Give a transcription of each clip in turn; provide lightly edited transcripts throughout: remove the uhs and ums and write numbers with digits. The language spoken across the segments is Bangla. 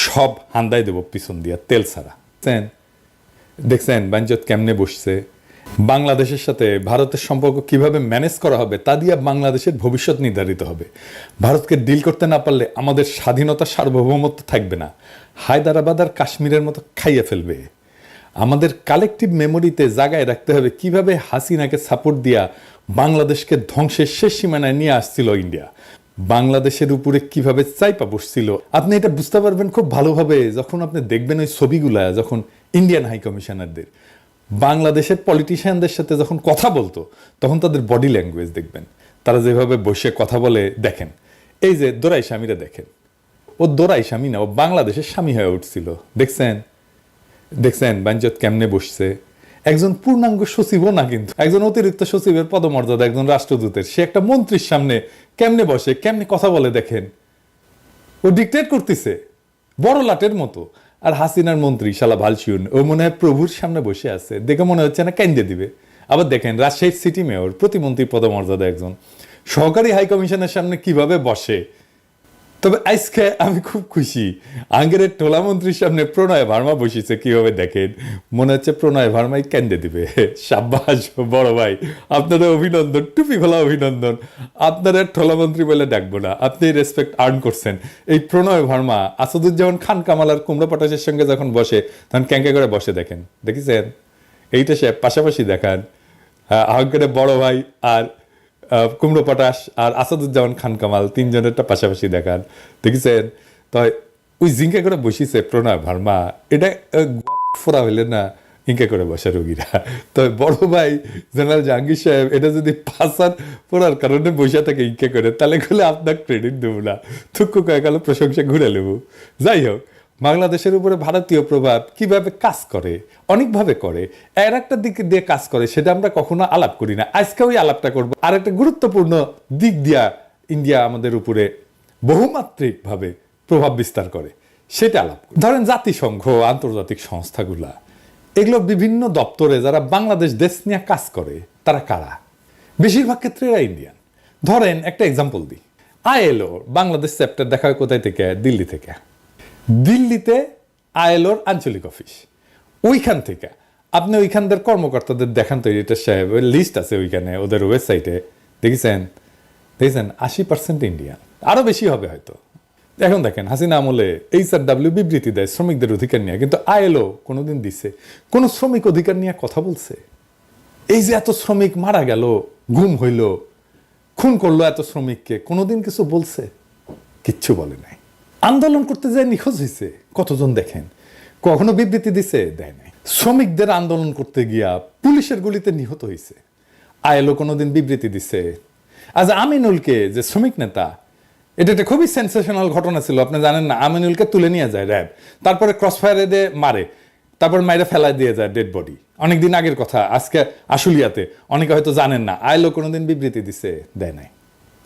সব হান্দাই দেব পিছন দিয়া তেল ছাড়া। দেখছেন বাঞ্চত কেমনে বসছে। বাংলাদেশের সাথে ভারতের সম্পর্ক কিভাবে ম্যানেজ করা হবে তা দিয়ে বাংলাদেশের ভবিষ্যৎ নির্ধারিত হবে। ভারতকে ডিল করতে না পারলে আমাদের স্বাধীনতা সার্বভৌমত্ব থাকবে না, হায়দ্রাবাদ আর কাশ্মীরের মতো খাইয়ে ফেলবে। আমাদের কালেকটিভ মেমোরিতে জায়গায় রাখতে হবে কিভাবে হাসিনাকে সাপোর্ট দিয়া বাংলাদেশকে ধ্বংসের শেষ সীমানায় নিয়ে আসছিল ইন্ডিয়া, বাংলাদেশের উপরে কিভাবে চাইপা বসছিল। আপনি এটা বুঝতে পারবেন খুব ভালোভাবে যখন আপনি দেখবেন ওই ছবিগুলা, যখন ইন্ডিয়ান হাই কমিশনারদের বাংলাদেশের পলিটিশিয়ানদের সাথে যখন কথা বলতো তখন তাদের বডি ল্যাঙ্গুয়েজ দেখবেন, তারা যেভাবে বসে কথা বলে। দেখেন এই যে দোরাই স্বামীরা দেখেন, ও দোরাই স্বামী না, ও বাংলাদেশের স্বামী হয়ে উঠছিল। দেখছেন বাঞ্চত কেমনে বসছে। একজন পূর্ণাঙ্গ সচিবও না, কিন্তু একজন অতিরিক্ত সচিবের পদমর্যাদা, একজন রাষ্ট্রদূতের, সে একটা মন্ত্রীর সামনে কেমনে বসে, কেমনে কথা বলে। দেখেন ও ডিক্টেট করতেছে বড় লাটের মতো। আর হাসিনার মন্ত্রী শালা ভালসিউন, ও মনে হয় প্রভুর সামনে বসে আছে, দেখে মনে হচ্ছে না কেন্দ্রে দিবে। আবার দেখেন রাজশাহীর সিটি মেয়র, প্রতিমন্ত্রী পদমর্যাদা একজন, সহকারী হাই কমিশনের সামনে কিভাবে বসে। তবে আজকে আমি খুব খুশি, আঙ্গেরের টোলা মন্ত্রীর সামনে প্রণয় ভার্মা বসেছে কিভাবে। দেখেন মনে হচ্ছে প্রণয় ভার্মাই কেন্দ্রে দিবে। সাব্বাস বড় ভাই, আপনাদের অভিনন্দন, টুপি খোলা অভিনন্দন। আপনারা টোলা মন্ত্রী বলে ডাকবো না, আপনি রেসপেক্ট আর্ন করছেন। এই প্রণয় ভার্মা আসাদুজ্জামান খান কামাল আর কুমড়া পটাশের সঙ্গে যখন বসে তখন ক্যাঙ্কে করে বসে। দেখেন দেখেছেন, এইটা সে পাশাপাশি দেখান। আঙ্গেরের বড় ভাই আর কুমড়ো পটাশ আর আসাদুজ্জামান খান কামাল তিনজনেরটা পাশাপাশি দেখান, দেখেছেন। তো ওই জিঙ্কা করে বসিছে প্রণয় ভার্মা, এটা ফোরা হইলে না ইঙ্কা করে বসে রোগীরা। তো বড় ভাই জেনারেল জাহাঙ্গীর সাহেব এটা যদি পাসার পড়ার কারণে বসে থাকে ইঙ্কা করে, তাহলে গেলে আপনার ক্রেডিট দেবো না, থুক্কু কয়ে গেল প্রশংসা ঘুরে নেব। যাই হোক, বাংলাদেশের উপরে ভারতীয় প্রভাব কিভাবে কাজ করে, অনেকভাবে করে, এর একটা দিক দিয়ে কাজ করে, সেটা আমরা কখনো আলাপ করি না। আজকে ওই আলাপটা করবো। আর একটা গুরুত্বপূর্ণ দিক দিয়া ইন্ডিয়া আমাদের উপরে বহুমাত্রিকভাবে প্রভাব বিস্তার করে, সেটা আলাপ করি। ধরেন জাতিসংঘ, আন্তর্জাতিক সংস্থাগুলা, এগুলো বিভিন্ন দপ্তরে যারা বাংলাদেশ দেশ নিয়ে কাজ করে তারা কারা? বেশিরভাগ ক্ষেত্রে এরা ইন্ডিয়ান। ধরেন একটা এক্সাম্পল দিই, আইএলও বাংলাদেশ চ্যাপ্টার দেখা হয় কোথায় থেকে? দিল্লি থেকে। দিল্লিতে আইএলওর আঞ্চলিক অফিস, ওইখান থেকে আপনি ওইখানদের কর্মকর্তাদের দেখান তো, এটা সাহেব লিস্ট আছে ওইখানে ওদের ওয়েবসাইটে, দেখেছেন 80% ইন্ডিয়ান, আরো বেশি হবে হয়তো। এখন দেখেন হাসিনা আমলে HRW বিবৃতি দেয় শ্রমিকদের অধিকার নিয়ে, কিন্তু আইএলও কোনোদিন দিছে কোন শ্রমিক অধিকার নিয়ে কথা বলছে? এই যে এত শ্রমিক মারা গেল, গুম হইল, খুন করলো এত শ্রমিককে, কোনোদিন কিছু বলছে? কিচ্ছু বলে নাই। আন্দোলন করতে যায় নিখোঁজ হয়েছে কতজন দেখেন, কখনো বিবৃতি দিছে? দেয় নাই। শ্রমিকদের আন্দোলন করতে গিয়া পুলিশের গুলিতে নিহত হয়েছে, আইএলও কোনোদিন বিবৃতি দিছে? আজ আমিনুলকে যে শ্রমিক নেতা, এটা একটা খুবই সেন্সেশনাল ঘটনা ছিল, আপনি জানেন না? আমিনুলকে তুলে নিয়ে যায় র্যাব, তারপরে ক্রসফায়ারে দিয়ে মারে, তারপর মাইরে ফেলায় দিয়ে যায় ডেড বডি। অনেকদিন আগের কথা, আজকে আশুলিয়াতে, অনেকে হয়তো জানেন না। আইএলও কোনোদিন বিবৃতি দিছে? দেয় নাই।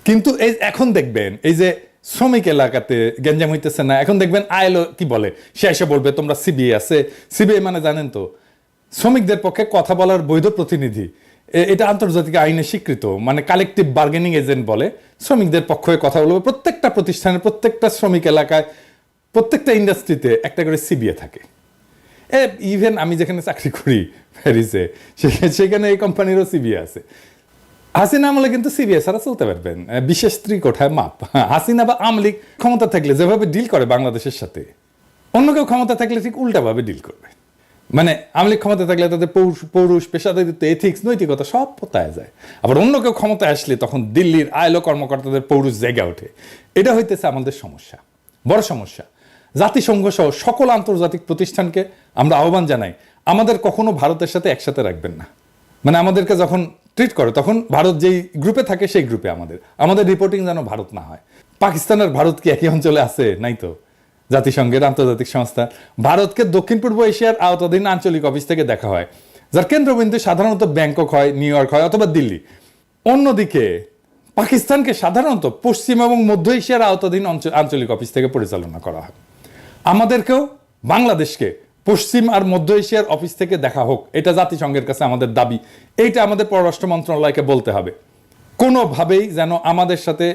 কিন্তু এই এখন দেখবেন এই যে শ্রমিক এলাকাতে গেঞ্জাম হইতেছে না, এখন দেখবেন আইএলও কি বলে, সে এসে বলবে তোমরা সিবিআই আছে। সিবিআই মানে জানেন তো, শ্রমিকদের পক্ষে কথা বলার বৈধ প্রতিনিধি। এটা আন্তর্জাতিক আইনে স্বীকৃত, মানে কালেকটিভ বার্গেনিং এজেন্ট বলে। শ্রমিকদের পক্ষে কথা বলবে। প্রত্যেকটা প্রতিষ্ঠানে, প্রত্যেকটা শ্রমিক এলাকায়, প্রত্যেকটা ইন্ডাস্ট্রিতে একটা করে সিবিআই থাকে। ইভেন আমি যেখানে চাকরি করি প্যারিসে, সেখানে এই কোম্পানিরও সিবিআই আছে। হাসিনা আমলে কিন্তু সিবিআই ছাড়া চলতে পারবেন, বিশেষ স্ত্রী কোঠায় মাপ। হাসিনা বা আওয়ামী লীগ ক্ষমতা থাকলে যেভাবে ডিল করে বাংলাদেশের সাথে, অন্য কেউ ক্ষমতা থাকলে ঠিক উল্টাভাবে ডিল করবে। মানে আওয়ামী লীগ ক্ষমতা থাকলে তাদের পৌরুষ, পেশাদারিত্ব, এথিক্স, নৈতিকতা সব পোতায় যায়। আবার অন্য কেউ ক্ষমতায় আসলে তখন দিল্লির আইএলও কর্মকর্তাদের পৌরুষ জেগে ওঠে। এটা হইতেছে আমাদের সমস্যা, বড় সমস্যা। জাতিসংঘ সহ সকল আন্তর্জাতিক প্রতিষ্ঠানকে আমরা আহ্বান জানাই, আমাদের কখনো ভারতের সাথে একসাথে রাখবেন না। মানে আমাদেরকে যখন ট্রিট করে তখন ভারত যেই গ্রুপে থাকে সেই গ্রুপে আমাদের রিপোর্টিং যেন ভারত না হয়। পাকিস্তানের ভারত কি একই অঞ্চলে আছে? নাই তো। জাতিসংঘের আন্তর্জাতিক সংস্থা ভারতকে দক্ষিণ পূর্ব এশিয়ার আওতাধীন আঞ্চলিক অফিস থেকে দেখা হয়, যার কেন্দ্রবিন্দু সাধারণত ব্যাংকক হয়, নিউ ইয়র্ক হয় অথবা দিল্লি। অন্যদিকে পাকিস্তানকে সাধারণত পশ্চিম এবং মধ্য এশিয়ার আওতাধীন আঞ্চলিক অফিস থেকে পরিচালনা করা হয়। আমাদেরকেও বাংলাদেশকে পশ্চিম আর মধ্য এশিয়ার অফিস থেকে দেখা হোক, এটা জাতিসংঘের কাছে আমাদের দাবি। এইটা আমাদের পররাষ্ট্র মন্ত্রণালয়কে বলতে হবে। কোনোভাবেই যেন আমাদের সাথে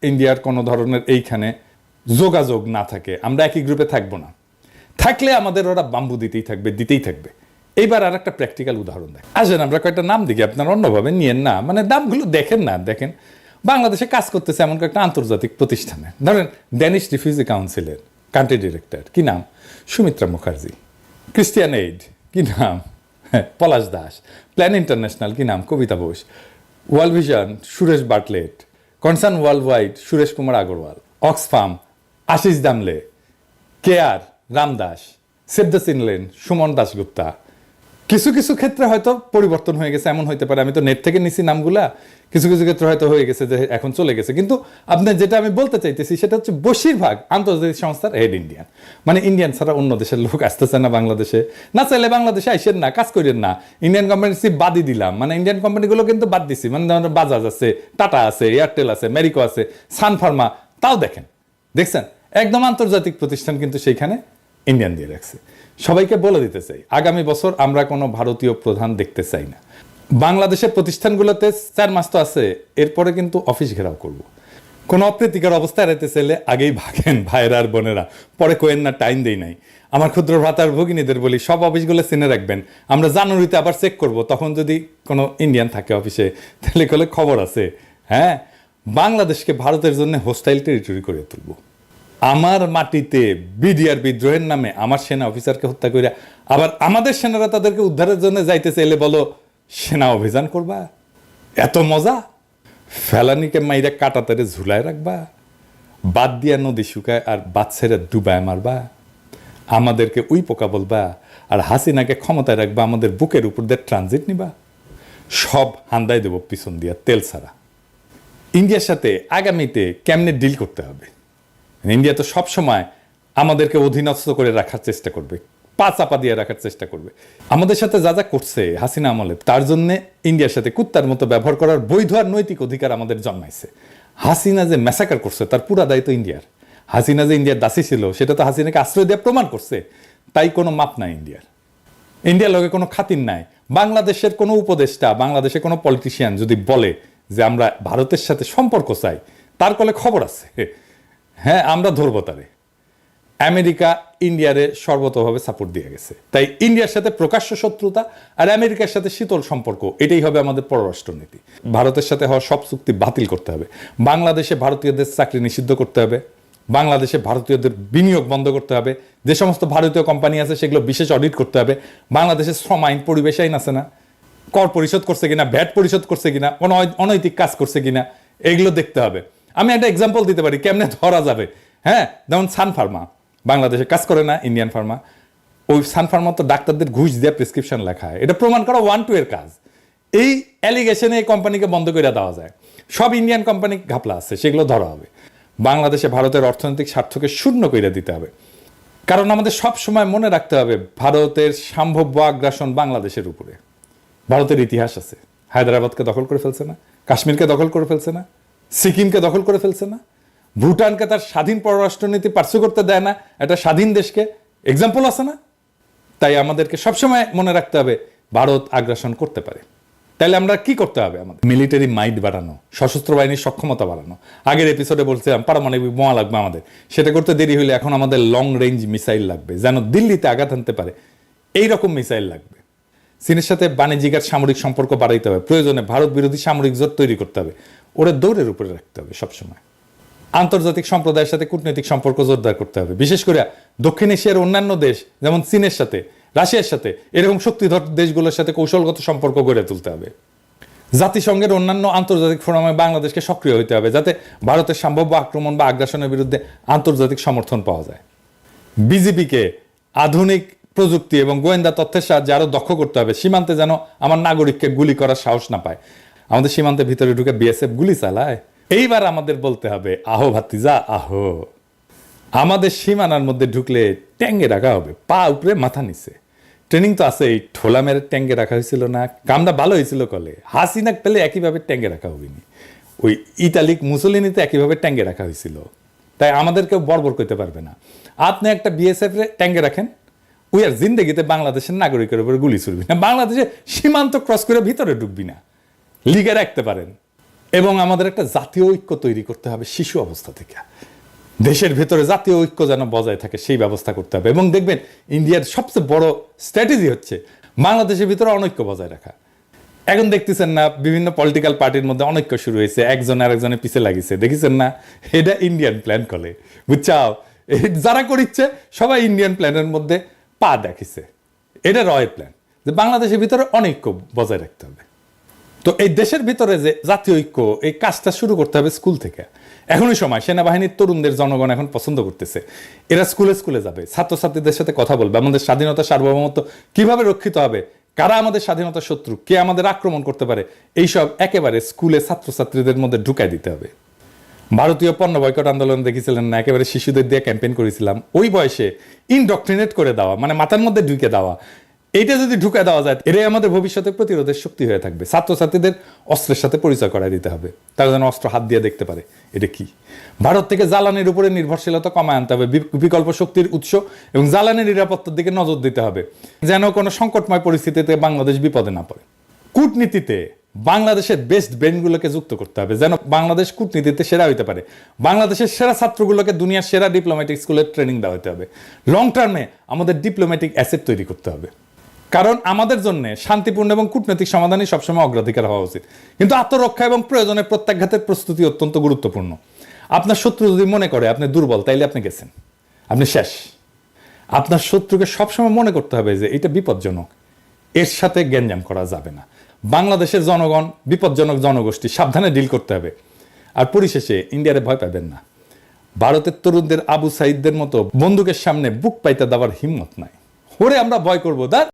ইন্ডিয়ার কোনো ধরনের এইখানে যোগাযোগ না থাকে, আমরা একই গ্রুপে থাকবো না, থাকলে আমাদের ওরা বাম্বু দিতেই থাকবে। এইবার আর একটা প্র্যাকটিক্যাল উদাহরণ দেখ, আসেন আমরা কয়েকটা নাম দেখি, আপনারা অন্যভাবে নিয়েন না, মানে দামগুলো দেখেন বাংলাদেশে কাজ করতেছে এমন কয়েকটা আন্তর্জাতিক প্রতিষ্ঠানে, ধরেন ড্যানিশ রিফিউজি কাউন্সিলের কান্ট্রি ডিরেক্টর, কি নাম, সুমিত্রা মুখার্জি। ক্রিস্টিয়ান এইড, কি নাম, পলাশ দাস। প্ল্যান ইন্টারন্যাশনাল, কি নাম, কবিতা বোস। ওয়ার্ল্ড ভিশন, সুরেশ বাটলেট। Concern worldwide, Suresh Kumar Agarwal. Oxfam, Ashish Damle. Care, Ramdas. Save the children, Suman Dasgupta. কিছু কিছু ক্ষেত্রে হয়তো পরিবর্তন হয়ে গেছে, এমন হইতে পারে, আমি তো নেট থেকে নিছি নামগুলা, কিছু কিছু ক্ষেত্রে হয়তো হয়ে গেছে যে এখন চলে গেছে, কিন্তু আপনার যেটা আমি বলতে চাইতেছি সেটা হচ্ছে বেশিরভাগ আন্তর্জাতিক সংস্থার হেড ইন্ডিয়ান, মানে ইন্ডিয়ান ছাড়া অন্য দেশের লোক আসতেছে না বাংলাদেশে, না চাইলে বাংলাদেশে আইসেন না, কাজ করেন না, ইন্ডিয়ান কোম্পানি বাদই দিলাম, মানে ইন্ডিয়ান কোম্পানিগুলো কিন্তু বাদ দিছি, মানে বাজাজ আছে, টাটা আছে, এয়ারটেল আছে, মেরিকো আছে, সান ফার্মা, তাও দেখছেন একদম আন্তর্জাতিক প্রতিষ্ঠান কিন্তু সেইখানে ইন্ডিয়ান দিয়ে রাখছে। সবাইকে বলে দিতে চাই, আগামী বছর আমরা কোনো ভারতীয় প্রধান দেখতে চাই না। বাংলাদেশের প্রতিষ্ঠানগুলোতে 4 মাস তো আছে, এরপরে কিন্তু অফিস ঘেরাও করব। কোনো অপ্রীতিকর অবস্থা এড়াইতে চাইলে আগেই ভাগেন ভাইয়েরা আর বোনেরা, পরে কোয়েন না, টাইম দেই নাই। আমার ক্ষুদ্র ভ্রাতার ভগিনীদের বলি, সব অফিসগুলো চিনে রাখবেন, আমরা জানুয়ারিতে আবার চেক করব, তখন যদি কোনো ইন্ডিয়ান থাকে অফিসে তাহলে কলে খবর আছে। হ্যাঁ, বাংলাদেশকে ভারতের জন্য হোস্টাইল টেরিটরি করে তুলব। আমার মাটিতে বিডিআর বিদ্রোহের নামে আমার সেনা অফিসারকে হত্যা করে আবার আমাদের সেনারা তাদেরকে উদ্ধারের জন্য যাইতে চাইলে বলো সেনা অভিযান করবা? এত মজা? ফেলানিকে মাইরা কাটাতারে ঝুলায় রাখবা, বাদ দিয়া নদী শুকায় আর বাচ্চারা ডুবায় মারবা, আমাদেরকে উই পোকা বলবা, আর হাসিনাকে ক্ষমতায় রাখবা, আমাদের বুকের উপর দিয়ে ট্রানজিট নিবা, সব হান্দায় দেব পিছন দিয়া তেল ছাড়া। ইন্ডিয়ার সাথে আগামীতে কেমনে ডিল করতে হবে? ইন্ডিয়া তো সবসময় আমাদেরকে অধীনস্থ করে রাখার চেষ্টা করবে, পা চাপা দিয়ে রাখার চেষ্টা করবে। আমাদের সাথে যা যা করছে হাসিনা আমলে, তার জন্য ইন্ডিয়ার সাথে কুত্তার মতো ব্যবহার করার বৈধ আর নৈতিক অধিকার আমাদের জন্মাইছে। হাসিনা যে ম্যাসাকার করছে তার পুরা দায়িত্ব ইন্ডিয়ার। হাসিনা যে ইন্ডিয়ার দাসী ছিল সেটা তো হাসিনাকে আশ্রয় দিয়ে প্রমাণ করছে, তাই কোনো মাপ নাই ইন্ডিয়ার লগে কোনো খাতির নাই। বাংলাদেশের কোনো উপদেষ্টা, বাংলাদেশের কোনো পলিটিশিয়ান যদি বলে যে আমরা ভারতের সাথে সম্পর্ক চাই, তার কলে খবর আছে, হ্যাঁ আমরা ধরবো তারে। আমেরিকা ইন্ডিয়ারে সর্বতভাবে সাপোর্ট দিয়ে গেছে, তাই ইন্ডিয়ার সাথে প্রকাশ্য শত্রুতা আর আমেরিকার সাথে শীতল সম্পর্ক, এটাই হবে আমাদের পররাষ্ট্রনীতি। ভারতের সাথে হওয়া সব চুক্তি বাতিল করতে হবে, বাংলাদেশে ভারতীয়দের চাকরি নিষিদ্ধ করতে হবে, বাংলাদেশে ভারতীয়দের বিনিয়োগ বন্ধ করতে হবে, যে সমস্ত ভারতীয় কোম্পানি আছে সেগুলো বিশেষ অডিট করতে হবে, বাংলাদেশের শ্রম আইন, পরিবেশ আইন আছে না, কর পরিশোধ করছে কিনা, ভ্যাট পরিশোধ করছে কিনা, কোনো অনৈতিক কাজ করছে কিনা, এগুলো দেখতে হবে। আমি একটা এক্সাম্পল দিতে পারি কেমনে ধরা যাবে। হ্যাঁ, যেমন সান ফার্মা বাংলাদেশে কাজ করে না, ইন্ডিয়ান ফার্মা, ওই সান ফার্মা তো ডাক্তারদের ঘুষ দিয়ে প্রেসক্রিপশন লেখা হয়, এটা প্রমাণ করা 1-2 এর কাজ। এই অ্যালিগেশনে এই কোম্পানিকে বন্ধ করে দেওয়া যায়, সব ইন্ডিয়ান কোম্পানি ঘাপলা আছে, সেগুলো ধরা হবে। বাংলাদেশে ভারতের অর্থনৈতিক স্বার্থকে শূন্য করে দিতে হবে, কারণ আমাদের সব সময় মনে রাখতে হবে ভারতের সম্ভাব্য আগ্রাসন বাংলাদেশের উপরে। ভারতের ইতিহাস আছে, হায়দ্রাবাদকে দখল করে ফেলছে না, কাশ্মীরকে দখল করে ফেলছে না, সিকিমকে দখল করে ফেলছে না, ভুটানকে তার স্বাধীন পররাষ্ট্রনীতি পার্সু করতে দেয় না, একটা স্বাধীন দেশকে, এক্সাম্পল আছে না? তাই আমাদেরকে সবসময় মনে রাখতে হবে ভারত আগ্রাসন করতে পারে। তাহলে আমরা কি করতে হবে? আমাদের মিলিটারি মাইট বাড়ানো, সশস্ত্র বাহিনীর সক্ষমতা বাড়ানো। আগের এপিসোডে বলছিলাম পারমাণবিক বোমা লাগবে আমাদের, সেটা করতে দেরি হলে এখন আমাদের লং রেঞ্জ মিসাইল লাগবে, যেন দিল্লিতে আঘাত আনতে পারে এইরকম মিসাইল লাগবে। চীনের সাথে বাণিজ্যিক আর সামরিক সম্পর্ক বাড়াইতে হবে, প্রয়োজনে ভারত বিরোধী সামরিক জোট তৈরি করতে হবে, ওরা দৌড়ের উপরে রাখতে হবে সবসময়। আন্তর্জাতিক সম্প্রদায়ের সাথে কূটনৈতিক সম্পর্ক জোরদার করতে হবে, বিশেষ করে দক্ষিণ এশিয়ার অন্যান্য দেশ যেমন চীনের সাথে, রাশিয়ার সাথে, এরকম শক্তিধর দেশগুলোর সাথে কৌশলগত সম্পর্ক গড়ে তুলতে হবে। জাতিসংঘের অন্যান্য আন্তর্জাতিক ফোরামে বাংলাদেশকে সক্রিয় হতে হবে, যাতে ভারতের সম্ভাব্য আক্রমণ বা আগ্রাসনের বিরুদ্ধে আন্তর্জাতিক সমর্থন পাওয়া যায়। বিজেপিকে আধুনিক প্রযুক্তি এবং গোয়েন্দা তথ্যের সাহায্যে আরো দক্ষ করতে হবে, সীমান্তে যেন আমার নাগরিককে গুলি করার সাহস না পায়। আমাদের সীমান্তের ভিতরে ঢুকে বিএসএফ গুলি চালায়। এইবার আমাদের বলতে হবে আহো ভাতিজা আহো, আমাদের সীমানার মধ্যে ঢুকলে ট্যাঙ্গে রাখা হবে, পা উপরে মাথা নিচে। ট্রেনিং তো আছে, এই ঠোলা মেরে ট্যাঙ্গে রাখা হয়েছিল না, কামটা ভালো হয়েছিল কলে। হাসিনা পেলে একইভাবে ট্যাঙ্গে রাখা হবেনি, ওই ইতালিক মুসলিনিতে একইভাবে ট্যাঙ্গে রাখা হয়েছিল। তাই আমাদের কেউ বর্বর করতে পারবে না। আপনি একটা বিএসএফ ট্যাঙ্গে রাখেন, ওই আর জিন্দগিতে বাংলাদেশের নাগরিকের উপরে গুলি ছুড়বি না, বাংলাদেশে সীমান্ত ক্রস করে ভিতরে ঢুকবি না, লিগে রাখতে পারেন। এবং আমাদের একটা জাতীয় ঐক্য তৈরি করতে হবে শিশু অবস্থা থেকে। দেশের ভেতরে জাতীয় ঐক্য যেন বজায় থাকে সেই ব্যবস্থা করতে হবে। এবং দেখবেন ইন্ডিয়ার সবচেয়ে বড় স্ট্র্যাটেজি হচ্ছে বাংলাদেশের ভিতরে অনৈক্য বজায় রাখা। এখন দেখতেছেন না বিভিন্ন পলিটিক্যাল পার্টির মধ্যে অনৈক্য শুরু হয়েছে, একজন আরেকজনের পিছে লাগিয়েছে, দেখেছেন না? এটা ইন্ডিয়ান প্ল্যান করে, বুঝছাও? যারা করিচ্ছে সবাই ইন্ডিয়ান প্ল্যানের মধ্যে পা দেখিছে। এটা রয়ের প্ল্যান যে বাংলাদেশের ভিতরে অনৈক্য বজায় রাখতে হবে। তো এই দেশের ভিতরে যে জাতীয় ঐক্য, এই কাজটা শুরু করতে হবে স্কুল থেকে। এখনই সময়, সেনাবাহিনীর তরুণদের জনগণ এখন পছন্দ করতেছে, এরা স্কুলে স্কুলে যাবে, ছাত্রছাত্রীদের সাথে কথা বলবে, আমাদের স্বাধীনতা সার্বভৌমত্ব কিভাবে রক্ষিত হবে, কারা আমাদের স্বাধীনতার শত্রু, কে আমাদের আক্রমণ করতে পারে, এইসব একেবারে স্কুলে ছাত্রছাত্রীদের মধ্যে ঢুকাই দিতে হবে। ভারতীয় পণ্য বয়কট আন্দোলন দেখেছিলেন না? একেবারে শিশুদের দিয়ে ক্যাম্পেইন করেছিলাম। ওই বয়সে ইনডক্ট্রিনেট করে দেওয়া, মানে মাথার মধ্যে ঢুকে দেওয়া, এইটা যদি ঢুকে দেওয়া যায়, এটাই আমাদের ভবিষ্যতে প্রতিরোধের শক্তি হয়ে থাকবে। ছাত্রছাত্রীদের অস্ত্রের সাথে পরিচয় করায় দিতে হবে, তারা যেন অস্ত্র হাত দিয়ে দেখতে পারে এটা কি। ভারত থেকে জ্বালানির উপরে নির্ভরশীলতা কমায় আনতে হবে, বিকল্প শক্তির উৎস এবং জ্বালানি নিরাপত্তার দিকে নজর দিতে হবে, যেন কোনো সংকটময় পরিস্থিতিতে বাংলাদেশ বিপদে না পড়ে। কূটনীতিতে বাংলাদেশের বেস্ট ব্রেনগুলোকে যুক্ত করতে হবে, যেন বাংলাদেশ কূটনীতিতে সেরা হইতে পারে। বাংলাদেশের সেরা ছাত্রগুলোকে দুনিয়ার সেরা ডিপ্লোম্যাটিক স্কুলের ট্রেনিং দেওয়া হতে হবে। লং টার্মে আমাদের ডিপ্লোম্যাটিক অ্যাসেট তৈরি করতে হবে, কারণ আমাদের জন্য শান্তিপূর্ণ এবং কূটনৈতিক সমাধানই সবসময় অগ্রাধিকার হওয়া উচিত। কিন্তু আত্মরক্ষা এবং প্রয়োজনে প্রত্যাঘাতের প্রস্তুতি অত্যন্ত গুরুত্বপূর্ণ। আপনার শত্রু যদি মনে করে আপনি দুর্বল, তাইলে আপনি গেছেন, আপনি শেষ। আপনার শত্রুকে সবসময় মনে করতে হবে যে এটা বিপজ্জনক, এর সাথে গ্যাঞ্জাম করা যাবে না। বাংলাদেশের জনগণ বিপজ্জনক জনগোষ্ঠী, সাবধানে ডিল করতে হবে। আর পরিশেষে ইন্ডিয়ারে ভয় পাবেন না। ভারতের তরুণদের আবু সাইদদের মতো বন্দুকের সামনে বুক পাইতে দেওয়ার হিম্মত নাই। ওরে আমরা ভয় করবো,